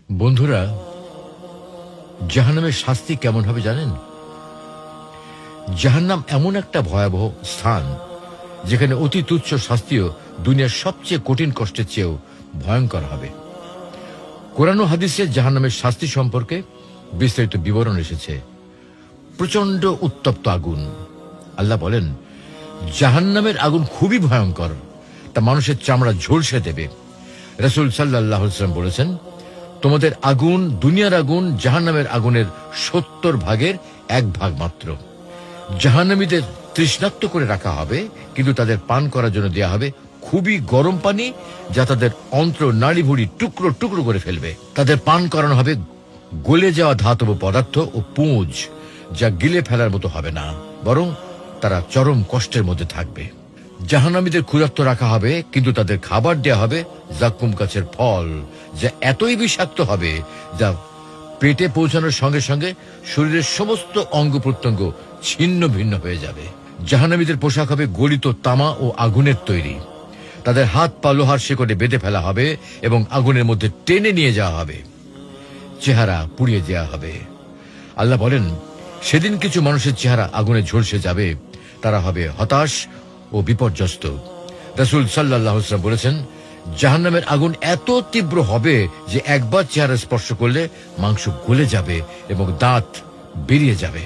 বন্ধুরা, জাহান্নামের শাস্তি কেমন হবে জানেন? জাহান্নাম এমন একটা ভয়াবহ স্থান যেখানে অতি তুচ্ছ শাস্তিও দুনিয়ার সবচেয়ে কঠিন কষ্টের চেয়েও ভয়ঙ্কর হবে। কোরআন ও হাদিসে জাহান্নামের শাস্তি সম্পর্কে বিস্তারিত বিবরণ এসেছে। প্রচন্ড উত্তপ্ত আগুন। আল্লাহ বলেন, জাহান্নামের আগুন খুবই ভয়ঙ্কর, তা মানুষের চামড়া ঝলসে দেবে। রাসূল সাল্লাল্লাহু আলাইহি ওয়াসাল্লাম বলেছেন, তোমাদের আগুন দুনিয়ার আগুন জাহান্নামের আগুনের 70 ভাগের 1 ভাগ মাত্র। জাহান্নামীদের তৃষ্ণার্ত করে রাখা হবে, কিন্তু তাদের পান করার জন্য দেয়া হবে খুবই গরম পানি, যা তাদের অন্ত্র নাড়িভুড়ি টুকরো টুকরো করে ফেলবে। তাদের পান করানো হবে গলে যাওয়া ধাতব পদার্থ ও পুঁজ, যা গিলে ফেলার মতো হবে না, বরং তারা চরম কষ্টের মধ্যে থাকবে। জাহান্নামীদের ক্ষুধার্ত রাখা হবে, কিন্তু তাদের খাবার দেয়া হবে জাক্কুম গাছের ফল, যা এতই বিষাক্ত হবে যা পেটে পৌঁছানোর সঙ্গে সঙ্গে শরীরের সমস্ত অঙ্গ প্রত্যঙ্গ ছিন্ন ভিন্ন হয়ে যাবে। জাহান্নামীদের পোশাক হবে গলিত তামা ও আগুনের তৈরি। তাদের হাত পা লোহার শিকড়ে বেঁধে ফেলা হবে এবং আগুনের মধ্যে টেনে নিয়ে যাওয়া হবে। চেহারা পুড়িয়ে দেওয়া হবে। আল্লাহ বলেন, সেদিন কিছু মানুষের চেহারা আগুনে ঝলসে যাবে, তারা হবে হতাশ ও বিপর্যস্ত। রাসূল সাল্লাল্লাহু আলাইহি ওয়াসাল্লাম বলেছেন, জাহান্নামের আগুন এত তীব্র হবে যে একবার চেহারা স্পর্শ করলে মাংস গলে যাবে এবং দাঁত বেরিয়ে যাবে।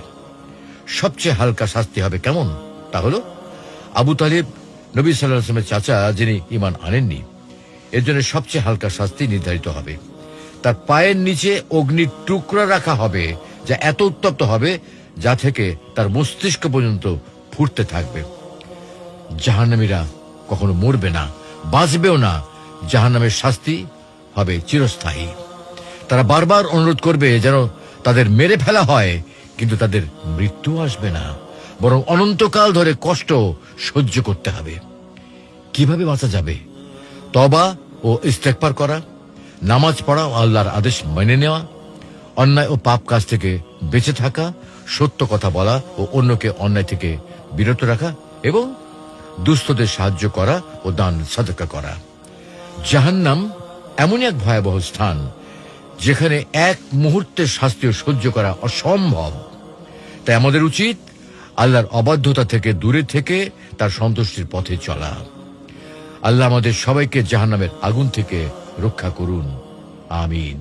সবচেয়ে হালকা শাস্তি হবে কেমন? তা হলো আবু তালিব, নবী সাল্লাল্লাহু আলাইহি ওয়াসাল্লামের চাচা, যিনি ঈমান আনেননি। এর জন্য সবচেয়ে হালকা শাস্তি নির্ধারিত হবে। তার পায়ের নিচে অগ্নির টুকরা রাখা হবে, যা এত উত্তপ্ত হবে যা থেকে তার মস্তিষ্ক পর্যন্ত ফুটতে থাকবে। জাহান্নামীরা কখনো মরবে না, বাঁচবেও না। জাহান্নামের শাস্তি হবে চিরস্থায়ী। তারা বারবার অনুরোধ করবে যেন তাদের মেরে ফেলা হয়, কিন্তু তাদের মৃত্যু আসবে না, বরং অনন্তকাল ধরে কষ্ট সহ্য করতে হবে। কিভাবে বাঁচা যাবে? তওবা ও ইস্তেগফার করা, নামাজ পড়া ও আল্লাহর আদেশ মেনে নেওয়া, অন্যায় ও পাপ কাজ থেকে বেঁচে থাকা, সত্য কথা বলা ও অন্যকে অন্যায় থেকে বিরত রাখা, এবং দুস্থদের সাহায্য করা ও দান সাদকা করা। জাহান্নাম এমন এক ভয়াবহ স্থান যেখানে এক মুহূর্তের শাস্তিও সহ্য করা অসম্ভব। তাই আমাদের উচিত আল্লাহর অবাধ্যতা থেকে দূরে থেকে তার সন্তুষ্টির পথে চলা। আল্লাহ আমাদের সবাইকে জাহান্নামের আগুন থেকে রক্ষা করুন। আমিন।